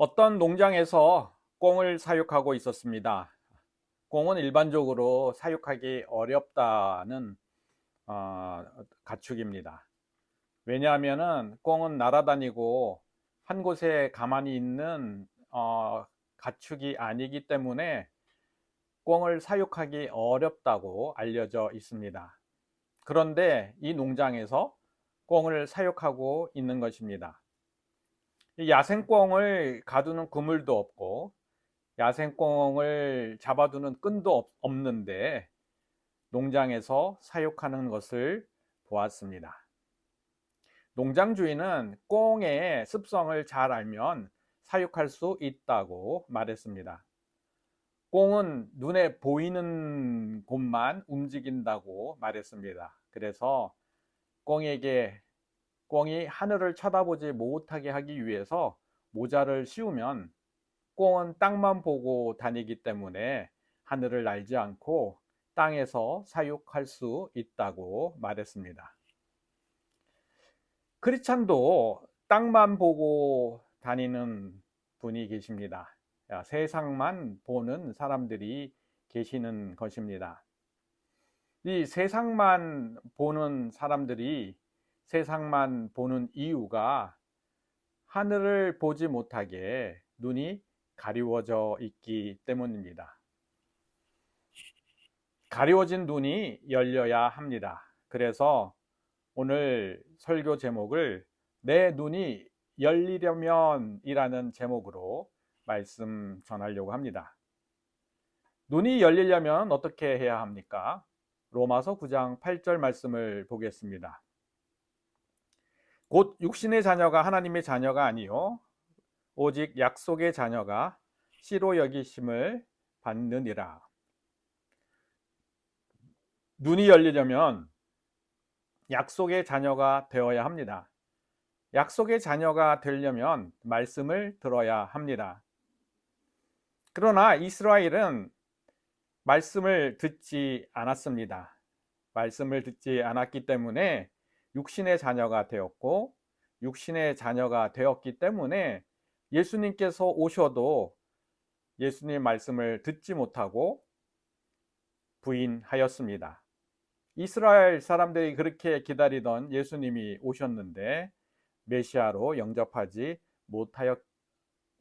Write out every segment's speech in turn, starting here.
어떤 농장에서 꽁을 사육하고 있었습니다. 꽁은 일반적으로 사육하기 어렵다는 가축입니다. 왜냐하면 꽁은 날아다니고 한 곳에 가만히 있는 가축이 아니기 때문에 꽁을 사육하기 어렵다고 알려져 있습니다. 그런데 이 농장에서 꽁을 사육하고 있는 것입니다. 이 야생꽁을 가두는 그물도 없고 야생꽁을 잡아두는 끈도 없는데 농장에서 사육하는 것을 보았습니다. 농장 주인은 꽁의 습성을 잘 알면 사육할 수 있다고 말했습니다. 꽁은 눈에 보이는 곳만 움직인다고 말했습니다. 그래서 꽁이 하늘을 쳐다보지 못하게 하기 위해서 모자를 씌우면 꽁은 땅만 보고 다니기 때문에 하늘을 날지 않고 땅에서 사육할 수 있다고 말했습니다. 크리스찬도 땅만 보고 다니는 분이 계십니다. 세상만 보는 사람들이 계시는 것입니다. 이 세상만 보는 사람들이 세상만 보는 이유가 하늘을 보지 못하게 눈이 가리워져 있기 때문입니다. 가리워진 눈이 열려야 합니다. 그래서 오늘 설교 제목을 내 눈이 열리려면 이라는 제목으로 말씀 전하려고 합니다. 눈이 열리려면 어떻게 해야 합니까? 로마서 9장 8절 말씀을 보겠습니다. 곧 육신의 자녀가 하나님의 자녀가 아니요 오직 약속의 자녀가 씨로 여기심을 받느니라. 눈이 열리려면 약속의 자녀가 되어야 합니다. 약속의 자녀가 되려면 말씀을 들어야 합니다. 그러나 이스라엘은 말씀을 듣지 않았습니다. 말씀을 듣지 않았기 때문에 육신의 자녀가 되었고, 육신의 자녀가 되었기 때문에 예수님께서 오셔도 예수님 말씀을 듣지 못하고 부인하였습니다. 이스라엘 사람들이 그렇게 기다리던 예수님이 오셨는데 메시아로 영접하지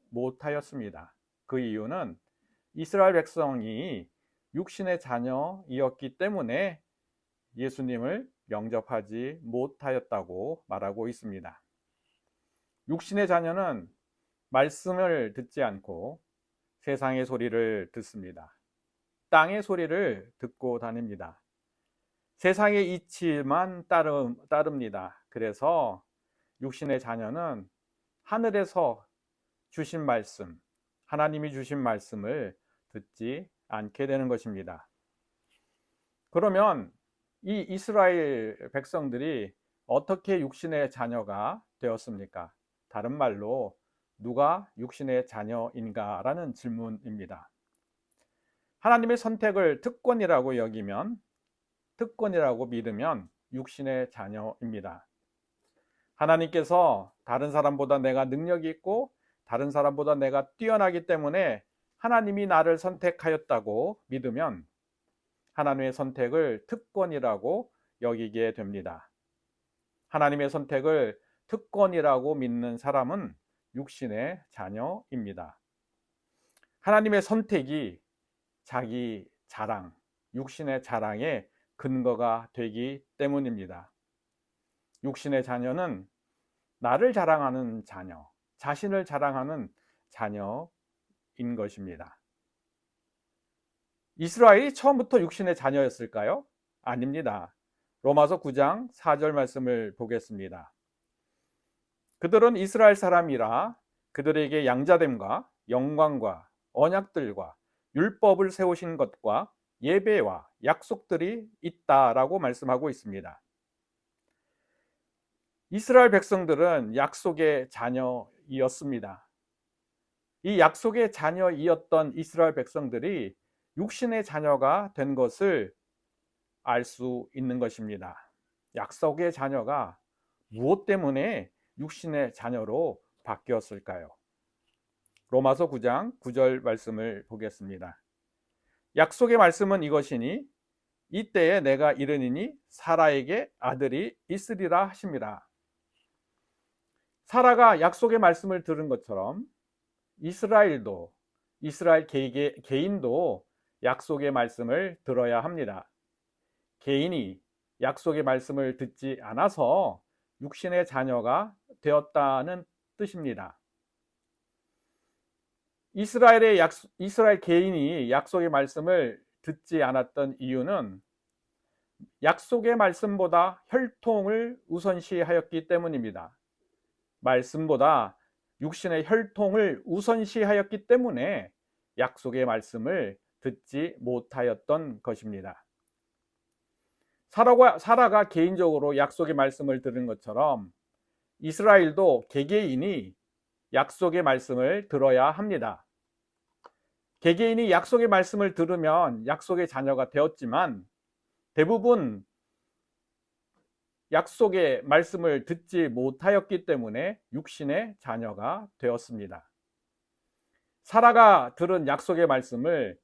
못하였습니다. 그 이유는 이스라엘 백성이 육신의 자녀이었기 때문에 예수님을 영접하지 못하였다고 말하고 있습니다. 육신의 자녀는 말씀을 듣지 않고 세상의 소리를 듣습니다. 땅의 소리를 듣고 다닙니다. 세상의 이치만 따릅니다. 그래서 육신의 자녀는 하늘에서 주신 말씀, 하나님이 주신 말씀을 듣지 않게 되는 것입니다. 그러면 이 이스라엘 백성들이 어떻게 육신의 자녀가 되었습니까? 다른 말로 누가 육신의 자녀인가? 라는 질문입니다. 하나님의 선택을 특권이라고 믿으면 육신의 자녀입니다. 하나님께서 다른 사람보다 내가 능력이 있고 다른 사람보다 내가 뛰어나기 때문에 하나님이 나를 선택하였다고 믿으면 하나님의 선택을 특권이라고 여기게 됩니다. 하나님의 선택을 특권이라고 믿는 사람은 육신의 자녀입니다. 하나님의 선택이 자기 자랑, 육신의 자랑의 근거가 되기 때문입니다. 육신의 자녀는 나를 자랑하는 자녀, 자신을 자랑하는 자녀인 것입니다. 이스라엘이 처음부터 육신의 자녀였을까요? 아닙니다. 로마서 9장 4절 말씀을 보겠습니다. 그들은 이스라엘 사람이라 그들에게 양자됨과 영광과 언약들과 율법을 세우신 것과 예배와 약속들이 있다라고 말씀하고 있습니다. 이스라엘 백성들은 약속의 자녀이었습니다. 이 약속의 자녀이었던 이스라엘 백성들이 육신의 자녀가 된 것을 알 수 있는 것입니다. 약속의 자녀가 무엇 때문에 육신의 자녀로 바뀌었을까요? 로마서 9장 9절 말씀을 보겠습니다. 약속의 말씀은 이것이니 이때에 내가 이르니니 사라에게 아들이 있으리라 하십니다. 사라가 약속의 말씀을 들은 것처럼 이스라엘 개인도 약속의 말씀을 들어야 합니다. 개인이 약속의 말씀을 듣지 않아서 육신의 자녀가 되었다는 뜻입니다. 이스라엘 개인이 약속의 말씀을 듣지 않았던 이유는 약속의 말씀보다 혈통을 우선시하였기 때문입니다. 말씀보다 육신의 혈통을 우선시하였기 때문에 약속의 말씀을 듣지 못하였던 것입니다. 사라가 개인적으로 약속의 말씀을 들은 것처럼 이스라엘도 개개인이 약속의 말씀을 들어야 합니다. 개개인이 약속의 말씀을 들으면 약속의 자녀가 되었지만 대부분 약속의 말씀을 듣지 못하였기 때문에 육신의 자녀가 되었습니다. 사라가 들은 약속의 말씀을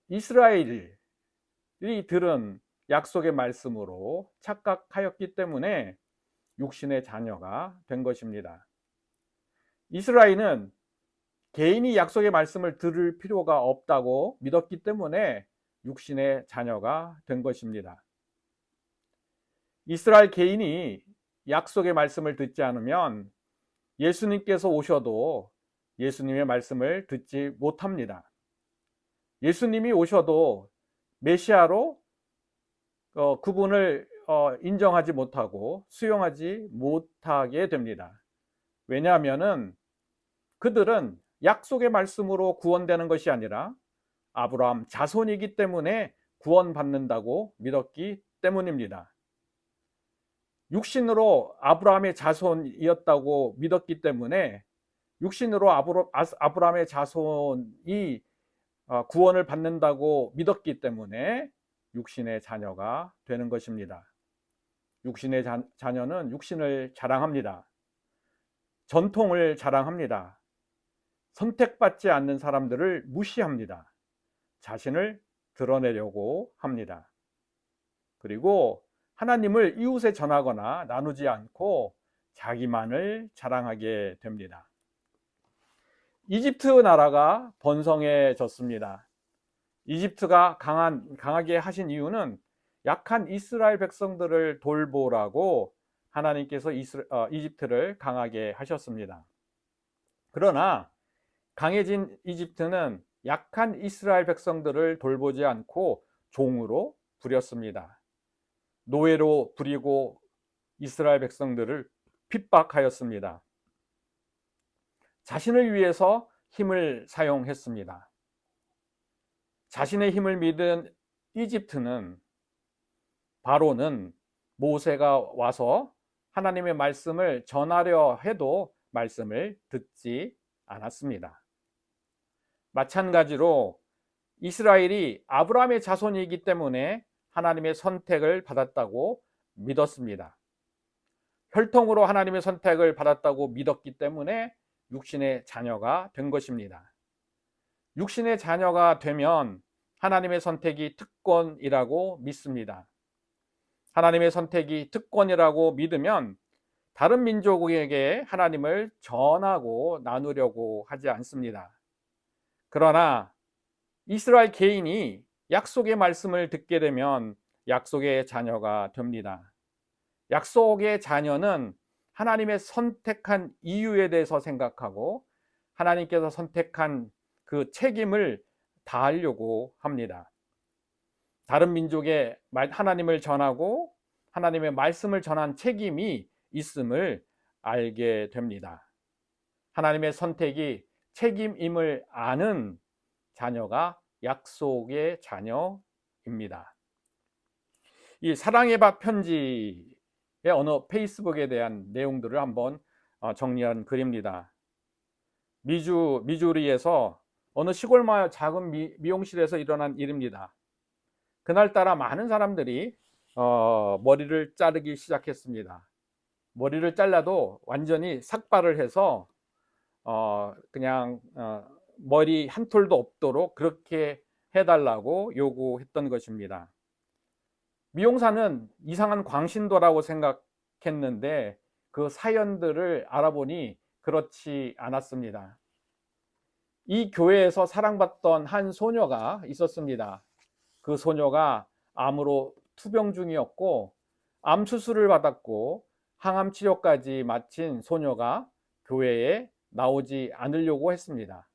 이스라엘이 들은 약속의 말씀으로 착각하였기 때문에 육신의 자녀가 된 것입니다. 이스라엘은 개인이 약속의 말씀을 들을 필요가 없다고 믿었기 때문에 육신의 자녀가 된 것입니다. 이스라엘 개인이 약속의 말씀을 듣지 않으면 예수님께서 오셔도 예수님의 말씀을 듣지 못합니다. 예수님이 오셔도 메시아로 그분을 인정하지 못하고 수용하지 못하게 됩니다. 왜냐하면 그들은 약속의 말씀으로 구원되는 것이 아니라 아브라함 자손이기 때문에 구원받는다고 믿었기 때문입니다. 육신으로 아브라함의 자손이었다고 믿었기 때문에 육신으로 아브라함의 자손이 구원을 받는다고 믿었기 때문에 육신의 자녀가 되는 것입니다. 육신의 자녀는 육신을 자랑합니다. 전통을 자랑합니다. 선택받지 않는 사람들을 무시합니다. 자신을 드러내려고 합니다. 그리고 하나님을 이웃에 전하거나 나누지 않고 자기만을 자랑하게 됩니다. 이집트 나라가 번성해졌습니다. 이집트가 강하게 하신 이유는 약한 이스라엘 백성들을 돌보라고 하나님께서 이집트를 강하게 하셨습니다. 그러나 강해진 이집트는 약한 이스라엘 백성들을 돌보지 않고 종으로 부렸습니다. 노예로 부리고 이스라엘 백성들을 핍박하였습니다. 자신을 위해서 힘을 사용했습니다. 자신의 힘을 믿은 바로는 모세가 와서 하나님의 말씀을 전하려 해도 말씀을 듣지 않았습니다. 마찬가지로 이스라엘이 아브라함의 자손이기 때문에 하나님의 선택을 받았다고 믿었습니다. 혈통으로 하나님의 선택을 받았다고 믿었기 때문에 육신의 자녀가 된 것입니다. 육신의 자녀가 되면 하나님의 선택이 특권이라고 믿습니다. 하나님의 선택이 특권이라고 믿으면 다른 민족에게 하나님을 전하고 나누려고 하지 않습니다. 그러나 이스라엘 개인이 약속의 말씀을 듣게 되면 약속의 자녀가 됩니다. 약속의 자녀는 하나님의 선택한 이유에 대해서 생각하고 하나님께서 선택한 그 책임을 다하려고 합니다. 다른 민족에 하나님을 전하고 하나님의 말씀을 전한 책임이 있음을 알게 됩니다. 하나님의 선택이 책임임을 아는 자녀가 약속의 자녀입니다. 이 사랑의 밭 편지의 어느 페이스북에 대한 내용들을 한번 정리한 글입니다. 미주리에서 어느 시골 마을 작은 미용실에서 일어난 일입니다. 그날따라 많은 사람들이 머리를 자르기 시작했습니다. 머리를 잘라도 완전히 삭발을 해서 그냥 머리 한 톨도 없도록 그렇게 해달라고 요구했던 것입니다. 미용사는 이상한 광신도라고 생각했는데 그 사연들을 알아보니 그렇지 않았습니다. 이 교회에서 사랑받던 한 소녀가 있었습니다. 그 소녀가 암으로 투병 중이었고 암 수술을 받았고 항암 치료까지 마친 소녀가 교회에 나오지 않으려고 했습니다.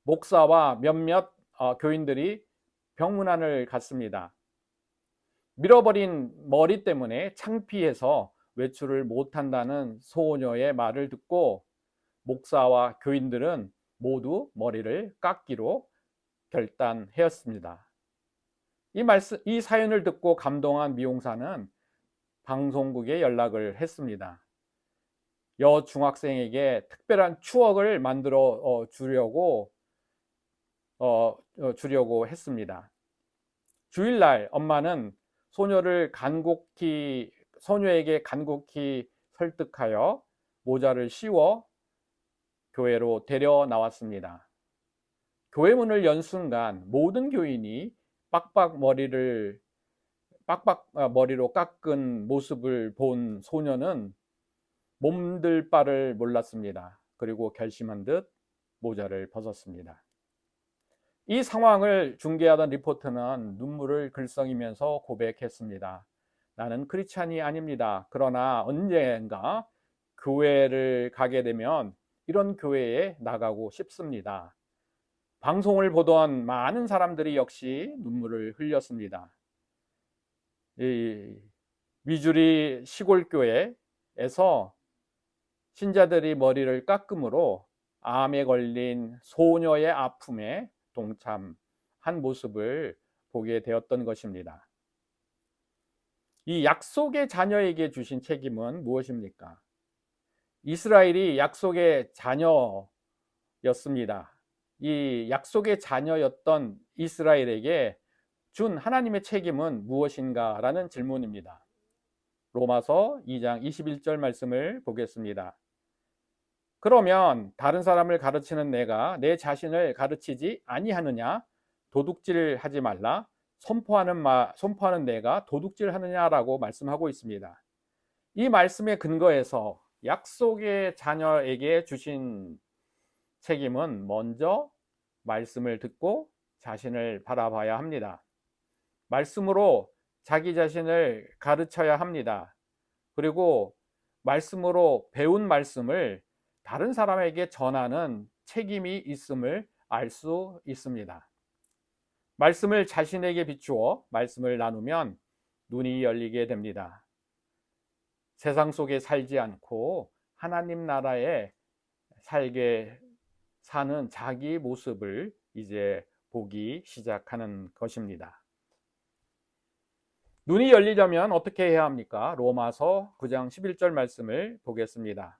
목사와 몇몇 교인들이 병문안을 갔습니다. 밀어버린 머리 때문에 창피해서 외출을 못한다는 소녀의 말을 듣고 목사와 교인들은 모두 머리를 깎기로 결단하였습니다. 이 사연을 듣고 감동한 미용사는 방송국에 연락을 했습니다. 여중학생에게 특별한 추억을 만들어 주려고 했습니다. 주일날 엄마는 소녀에게 간곡히 설득하여 모자를 씌워 교회로 데려 나왔습니다. 교회 문을 연 순간 모든 교인이 빡빡 머리로 깎은 모습을 본 소녀는 몸들 바를 몰랐습니다. 그리고 결심한 듯 모자를 벗었습니다. 이 상황을 중계하던 리포터는 눈물을 글썽이면서 고백했습니다. 나는 크리스찬이 아닙니다. 그러나 언젠가 교회를 가게 되면 이런 교회에 나가고 싶습니다. 방송을 보던 많은 사람들이 역시 눈물을 흘렸습니다. 이 미주리 시골교회에서 신자들이 머리를 깎음으로 암에 걸린 소녀의 아픔에 동참한 모습을 보게 되었던 것입니다. 이 약속의 자녀에게 주신 책임은 무엇입니까? 이스라엘이 약속의 자녀였습니다. 이 약속의 자녀였던 이스라엘에게 준 하나님의 책임은 무엇인가 라는 질문입니다. 로마서 2장 21절 말씀을 보겠습니다. 그러면 다른 사람을 가르치는 내가 내 자신을 가르치지 아니하느냐? 도둑질하지 말라. 선포하는 내가 도둑질하느냐라고 말씀하고 있습니다. 이 말씀의 근거에서 약속의 자녀에게 주신 책임은 먼저 말씀을 듣고 자신을 바라봐야 합니다. 말씀으로 자기 자신을 가르쳐야 합니다. 그리고 말씀으로 배운 말씀을 다른 사람에게 전하는 책임이 있음을 알 수 있습니다. 말씀을 자신에게 비추어 말씀을 나누면 눈이 열리게 됩니다. 세상 속에 살지 않고 하나님 나라에 살게 사는 자기 모습을 이제 보기 시작하는 것입니다. 눈이 열리려면 어떻게 해야 합니까? 로마서 9장 11절 말씀을 보겠습니다.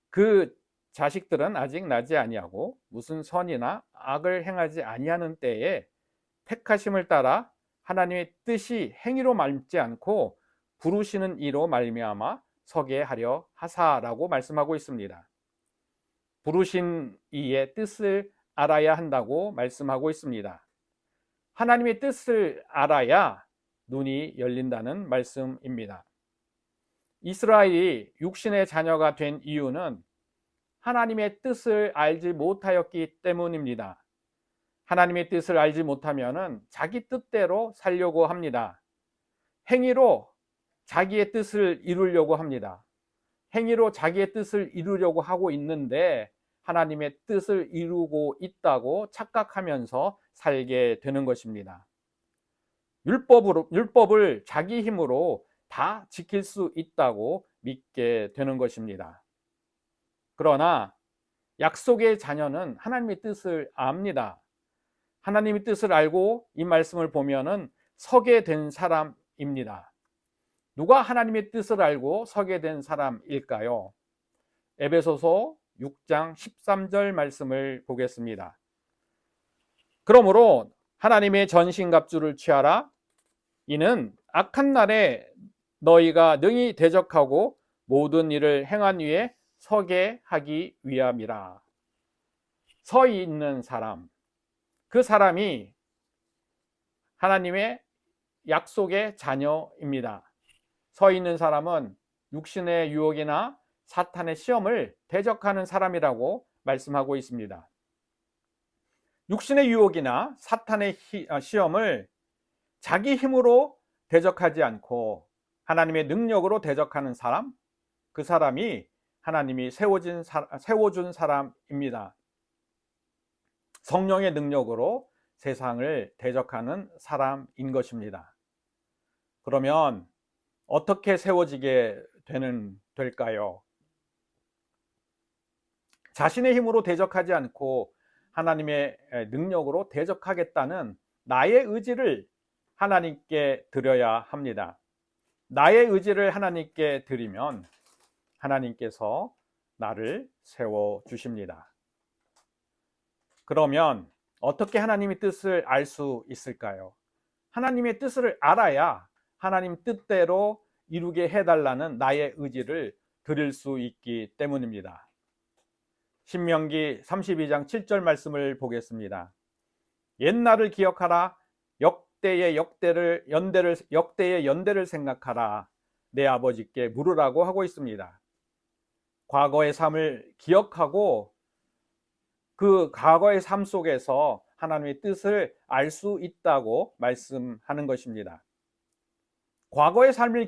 그 자식들은 아직 나지 아니하고 무슨 선이나 악을 행하지 아니하는 때에 택하심을 따라 하나님의 뜻이 행위로 말지 않고 부르시는 이로 말미암아 서게 하려 하사라고 말씀하고 있습니다. 부르신 이의 뜻을 알아야 한다고 말씀하고 있습니다. 하나님의 뜻을 알아야 눈이 열린다는 말씀입니다. 이스라엘이 육신의 자녀가 된 이유는 하나님의 뜻을 알지 못하였기 때문입니다. 하나님의 뜻을 알지 못하면 자기 뜻대로 살려고 합니다. 행위로 자기의 뜻을 이루려고 합니다. 행위로 자기의 뜻을 이루려고 하고 있는데 하나님의 뜻을 이루고 있다고 착각하면서 살게 되는 것입니다. 율법을 자기 힘으로 다 지킬 수 있다고 믿게 되는 것입니다. 그러나 약속의 자녀는 하나님의 뜻을 압니다. 하나님의 뜻을 알고 이 말씀을 보면은 서게 된 사람입니다. 누가 하나님의 뜻을 알고 서게 된 사람일까요? 에베소서 6장 13절 말씀을 보겠습니다. 그러므로 하나님의 전신갑주를 취하라. 이는 악한 날에 너희가 능히 대적하고 모든 일을 행한 후에 서게 하기 위함이라. 서 있는 사람, 그 사람이 하나님의 약속의 자녀입니다. 서 있는 사람은 육신의 유혹이나 사탄의 시험을 대적하는 사람이라고 말씀하고 있습니다. 육신의 유혹이나 사탄의 시험을 자기 힘으로 대적하지 않고 하나님의 능력으로 대적하는 사람, 그 사람이 하나님이 세워준 사람입니다. 성령의 능력으로 세상을 대적하는 사람인 것입니다. 그러면 어떻게 세워지게 될까요? 자신의 힘으로 대적하지 않고 하나님의 능력으로 대적하겠다는 나의 의지를 하나님께 드려야 합니다. 나의 의지를 하나님께 드리면 하나님께서 나를 세워주십니다. 그러면 어떻게 하나님의 뜻을 알 수 있을까요? 하나님의 뜻을 알아야 하나님 뜻대로 이루게 해달라는 나의 의지를 드릴 수 있기 때문입니다. 신명기 32장 7절 말씀을 보겠습니다. 옛날을 기억하라. 역대의 연대를 생각하라. 내 아버지께 물으라고 하고 있습니다. 과거의 삶을 기억하고 그 과거의 삶 속에서 하나님의 뜻을 알 수 있다고 말씀하는 것입니다. 과거의 삶을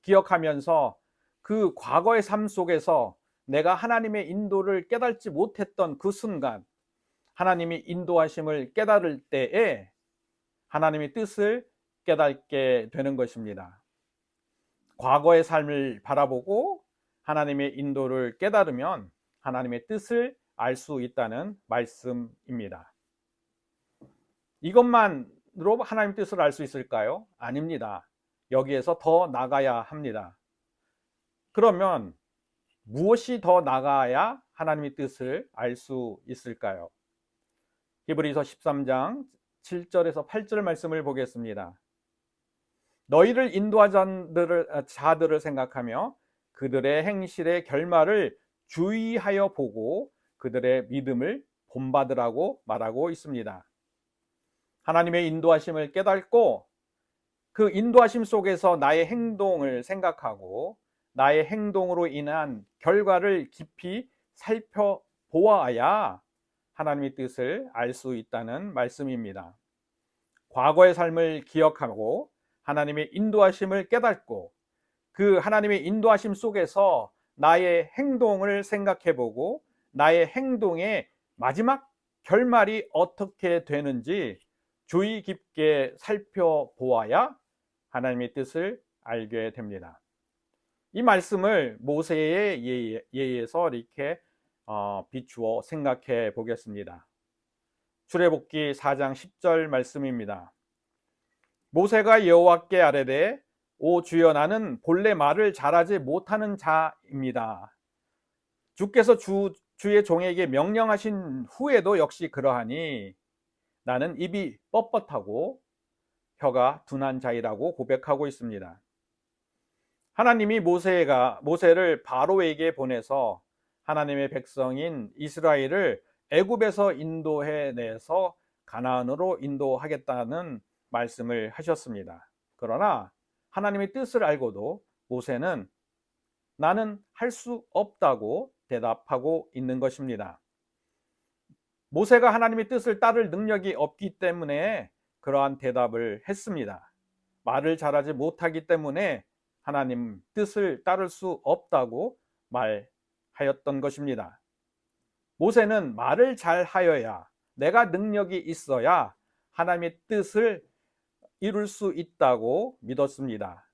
기억하면서 그 과거의 삶 속에서 내가 하나님의 인도를 깨닫지 못했던 그 순간, 하나님의 인도하심을 깨달을 때에 하나님의 뜻을 깨닫게 되는 것입니다. 과거의 삶을 바라보고 하나님의 인도를 깨달으면 하나님의 뜻을 알 수 있다는 말씀입니다. 이것만으로 하나님의 뜻을 알 수 있을까요? 아닙니다. 여기에서 더 나가야 합니다. 그러면 무엇이 더 나가야 하나님의 뜻을 알 수 있을까요? 히브리서 13장 7절에서 8절 말씀을 보겠습니다. 너희를 인도한 자들을 생각하며 그들의 행실의 결말을 주의하여 보고 그들의 믿음을 본받으라고 말하고 있습니다. 하나님의 인도하심을 깨닫고 그 인도하심 속에서 나의 행동을 생각하고 나의 행동으로 인한 결과를 깊이 살펴보아야 하나님의 뜻을 알 수 있다는 말씀입니다. 과거의 삶을 기억하고 하나님의 인도하심을 깨닫고 그 하나님의 인도하심 속에서 나의 행동을 생각해보고 나의 행동의 마지막 결말이 어떻게 되는지 주의 깊게 살펴보아야 하나님의 뜻을 알게 됩니다. 이 말씀을 모세의 예에서 이렇게 비추어 생각해 보겠습니다. 출애굽기 4장 10절 말씀입니다. 모세가 여호와께 아뢰되 오 주여 나는 본래 말을 잘하지 못하는 자입니다. 주께서 주의 종에게 명령하신 후에도 역시 그러하니 나는 입이 뻣뻣하고 혀가 둔한 자이라고 고백하고 있습니다. 하나님이 모세를 바로에게 보내서 하나님의 백성인 이스라엘을 애굽에서 인도해내서 가나안으로 인도하겠다는 말씀을 하셨습니다. 그러나 하나님의 뜻을 알고도 모세는 나는 할 수 없다고 대답하고 있는 것입니다. 모세가 하나님의 뜻을 따를 능력이 없기 때문에 그러한 대답을 했습니다. 말을 잘하지 못하기 때문에 하나님 뜻을 따를 수 없다고 말하였던 것입니다. 모세는 말을 잘하여야, 내가 능력이 있어야 하나님의 뜻을 이룰 수 있다고 믿었습니다.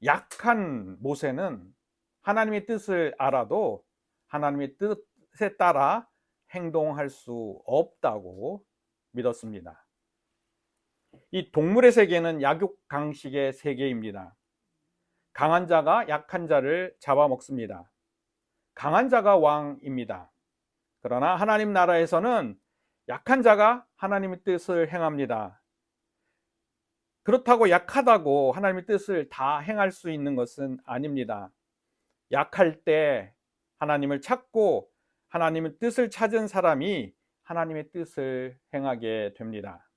약한 모세는 하나님의 뜻을 알아도 하나님의 뜻에 따라 행동할 수 없다고 믿었습니다. 이 동물의 세계는 약육강식의 세계입니다. 강한 자가 약한 자를 잡아먹습니다. 강한 자가 왕입니다. 그러나 하나님 나라에서는 약한 자가 하나님의 뜻을 행합니다. 그렇다고 약하다고 하나님의 뜻을 다 행할 수 있는 것은 아닙니다. 약할 때 하나님을 찾고 하나님의 뜻을 찾은 사람이 하나님의 뜻을 행하게 됩니다.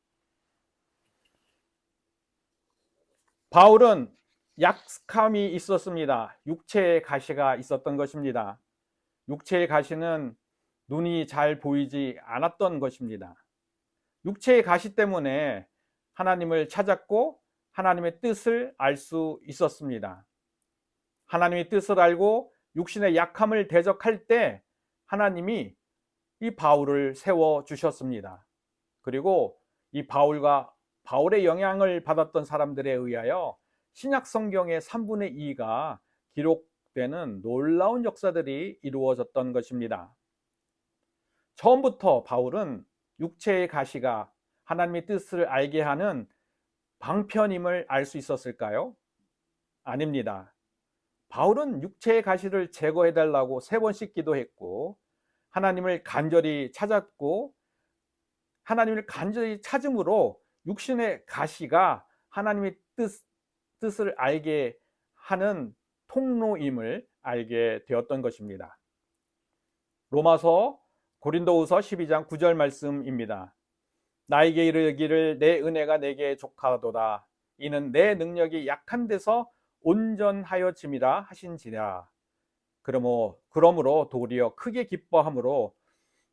바울은 약함이 있었습니다. 육체의 가시가 있었던 것입니다. 육체의 가시는 눈이 잘 보이지 않았던 것입니다. 육체의 가시 때문에 하나님을 찾았고 하나님의 뜻을 알 수 있었습니다. 하나님의 뜻을 알고 육신의 약함을 대적할 때 하나님이 이 바울을 세워 주셨습니다. 그리고 이 바울의 영향을 받았던 사람들에 의하여 신약 성경의 3분의 2가 기록되는 놀라운 역사들이 이루어졌던 것입니다. 처음부터 바울은 육체의 가시가 하나님의 뜻을 알게 하는 방편임을 알 수 있었을까요? 아닙니다. 바울은 육체의 가시를 제거해 달라고 3번씩 기도했고 하나님을 간절히 찾았고 하나님을 간절히 찾음으로 육신의 가시가 하나님의 뜻을 알게 하는 통로임을 알게 되었던 것입니다. 로마서 고린도후서 12장 9절 말씀입니다. 나에게 이르기를 내 은혜가 내게 족하도다. 이는 내 능력이 약한 데서 온전하여짐이라 하신지라. 그러므로 도리어 크게 기뻐함으로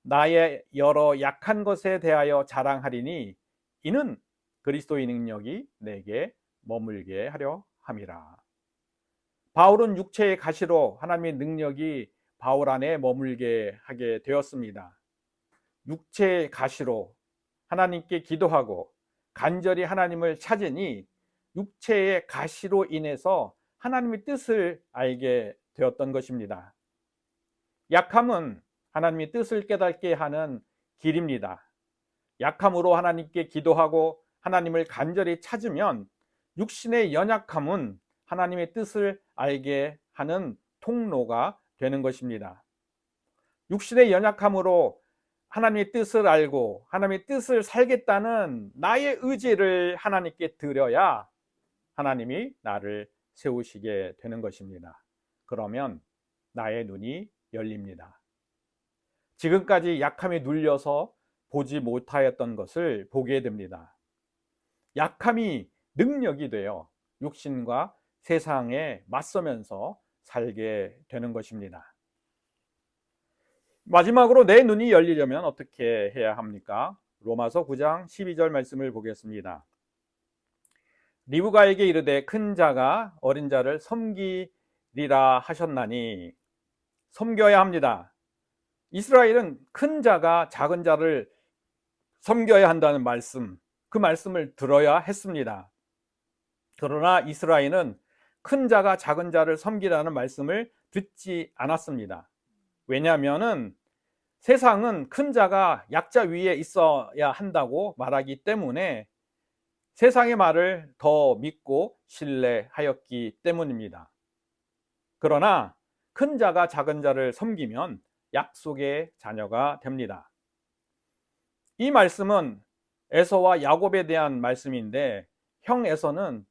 나의 여러 약한 것에 대하여 자랑하리니 이는 그리스도의 능력이 내게 머물게 하려 함이라. 바울은 육체의 가시로 하나님의 능력이 바울 안에 머물게 하게 되었습니다. 육체의 가시로 하나님께 기도하고 간절히 하나님을 찾으니 육체의 가시로 인해서 하나님의 뜻을 알게 되었던 것입니다. 약함은 하나님의 뜻을 깨닫게 하는 길입니다. 약함으로 하나님께 기도하고 하나님을 간절히 찾으면 육신의 연약함은 하나님의 뜻을 알게 하는 통로가 되는 것입니다. 육신의 연약함으로 하나님의 뜻을 알고 하나님의 뜻을 살겠다는 나의 의지를 하나님께 드려야 하나님이 나를 세우시게 되는 것입니다. 그러면 나의 눈이 열립니다. 지금까지 약함에 눌려서 보지 못하였던 것을 보게 됩니다. 약함이 능력이 되어 육신과 세상에 맞서면서 살게 되는 것입니다. 마지막으로 내 눈이 열리려면 어떻게 해야 합니까? 로마서 9장 12절 말씀을 보겠습니다. 리브가에게 이르되 큰 자가 어린 자를 섬기리라 하셨나니, 섬겨야 합니다. 이스라엘은 큰 자가 작은 자를 섬겨야 한다는 말씀, 그 말씀을 들어야 했습니다. 그러나 이스라엘은 큰 자가 작은 자를 섬기라는 말씀을 듣지 않았습니다. 왜냐하면 세상은 큰 자가 약자 위에 있어야 한다고 말하기 때문에 세상의 말을 더 믿고 신뢰하였기 때문입니다. 그러나 큰 자가 작은 자를 섬기면 약속의 자녀가 됩니다. 이 말씀은 에서와 야곱에 대한 말씀인데, 형 에서는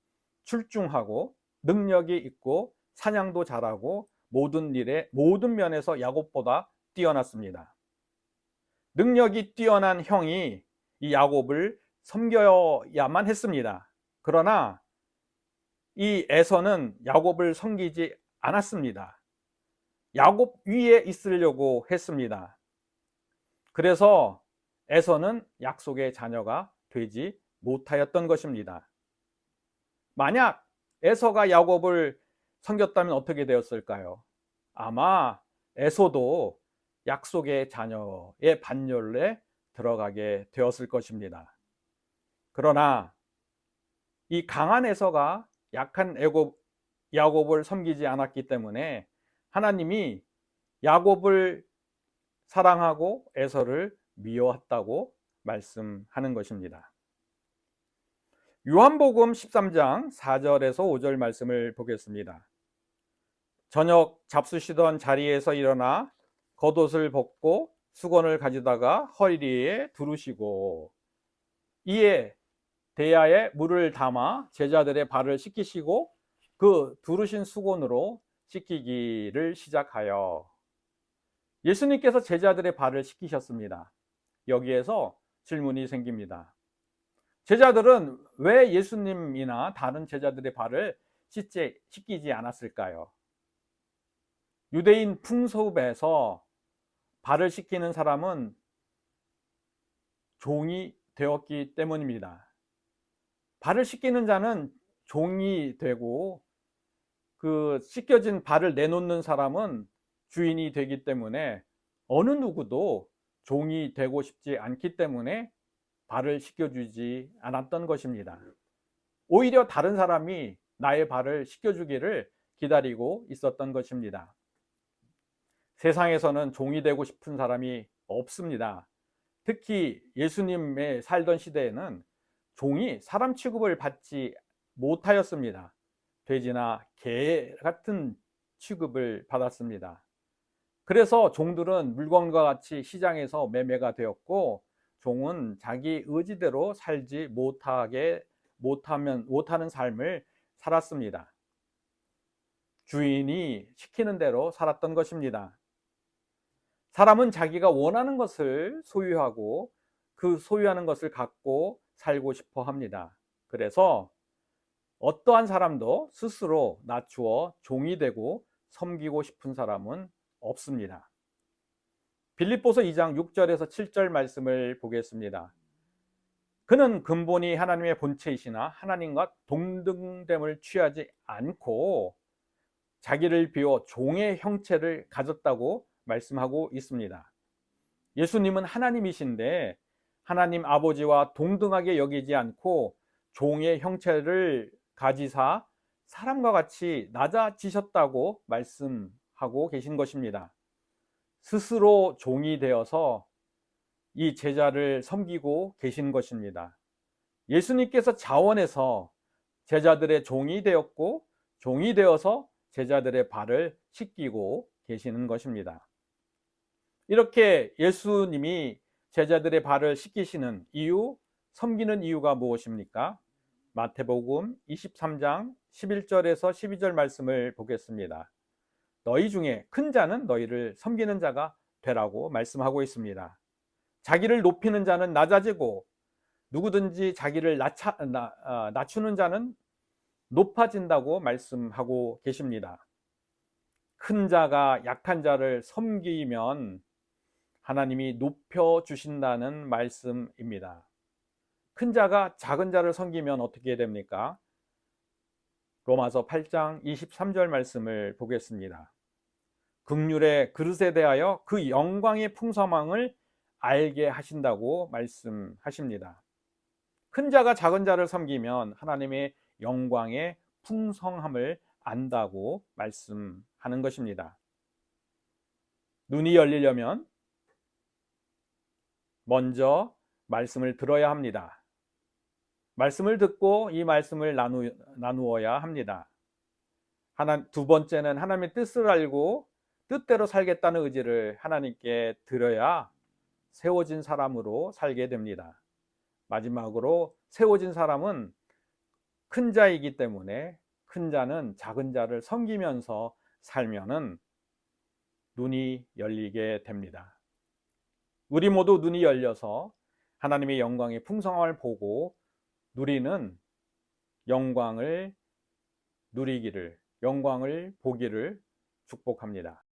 출중하고 능력이 있고 사냥도 잘하고 모든 면에서 야곱보다 뛰어났습니다. 능력이 뛰어난 형이 이 야곱을 섬겨야만 했습니다. 그러나 이 에서는 야곱을 섬기지 않았습니다. 야곱 위에 있으려고 했습니다. 그래서 에서는 약속의 자녀가 되지 못하였던 것입니다. 만약 에서가 야곱을 섬겼다면 어떻게 되었을까요? 아마 에서도 약속의 자녀의 반열에 들어가게 되었을 것입니다. 그러나 이 강한 에서가 약한 야곱을 섬기지 않았기 때문에 하나님이 야곱을 사랑하고 에서를 미워했다고 말씀하는 것입니다. 요한복음 13장 4절에서 5절 말씀을 보겠습니다. 저녁 잡수시던 자리에서 일어나 겉옷을 벗고 수건을 가지다가 허리에 두르시고 이에 대야에 물을 담아 제자들의 발을 씻기시고 그 두르신 수건으로 씻기기를 시작하여 예수님께서 제자들의 발을 씻기셨습니다. 여기에서 질문이 생깁니다. 제자들은 왜 예수님이나 다른 제자들의 발을 씻기지 않았을까요? 유대인 풍습에서 발을 씻기는 사람은 종이 되었기 때문입니다. 발을 씻기는 자는 종이 되고 그 씻겨진 발을 내놓는 사람은 주인이 되기 때문에 어느 누구도 종이 되고 싶지 않기 때문에 발을 씻겨주지 않았던 것입니다. 오히려 다른 사람이 나의 발을 씻겨주기를 기다리고 있었던 것입니다. 세상에서는 종이 되고 싶은 사람이 없습니다. 특히 예수님의 살던 시대에는 종이 사람 취급을 받지 못하였습니다. 돼지나 개 같은 취급을 받았습니다. 그래서 종들은 물건과 같이 시장에서 매매가 되었고, 종은 자기 의지대로 살지 못하는 삶을 살았습니다. 주인이 시키는 대로 살았던 것입니다. 사람은 자기가 원하는 것을 소유하고 그 소유하는 것을 갖고 살고 싶어 합니다. 그래서 어떠한 사람도 스스로 낮추어 종이 되고 섬기고 싶은 사람은 없습니다. 빌립보서 2장 6절에서 7절 말씀을 보겠습니다. 그는 근본이 하나님의 본체이시나 하나님과 동등됨을 취하지 않고 자기를 비워 종의 형체를 가졌다고 말씀하고 있습니다. 예수님은 하나님이신데 하나님 아버지와 동등하게 여기지 않고 종의 형체를 가지사 사람과 같이 낮아지셨다고 말씀하고 계신 것입니다. 스스로 종이 되어서 이 제자를 섬기고 계신 것입니다. 예수님께서 자원해서 제자들의 종이 되었고 종이 되어서 제자들의 발을 씻기고 계시는 것입니다. 이렇게 예수님이 제자들의 발을 씻기시는 이유, 섬기는 이유가 무엇입니까? 마태복음 23장 11절에서 12절 말씀을 보겠습니다. 너희 중에 큰 자는 너희를 섬기는 자가 되라고 말씀하고 있습니다. 자기를 높이는 자는 낮아지고 누구든지 자기를 낮추는 자는 높아진다고 말씀하고 계십니다. 큰 자가 약한 자를 섬기면 하나님이 높여주신다는 말씀입니다. 큰 자가 작은 자를 섬기면 어떻게 됩니까? 로마서 8장 23절 말씀을 보겠습니다. 긍휼의 그릇에 대하여 그 영광의 풍성함을 알게 하신다고 말씀하십니다. 큰 자가 작은 자를 섬기면 하나님의 영광의 풍성함을 안다고 말씀하는 것입니다. 눈이 열리려면 먼저 말씀을 들어야 합니다. 말씀을 듣고 이 말씀을 나누어야 합니다. 두 번째는 하나님의 뜻을 알고 뜻대로 살겠다는 의지를 하나님께 드려야 세워진 사람으로 살게 됩니다. 마지막으로 세워진 사람은 큰 자이기 때문에 큰 자는 작은 자를 섬기면서 살면은 눈이 열리게 됩니다. 우리 모두 눈이 열려서 하나님의 영광의 풍성함을 보고 누리는 영광을 보기를 축복합니다.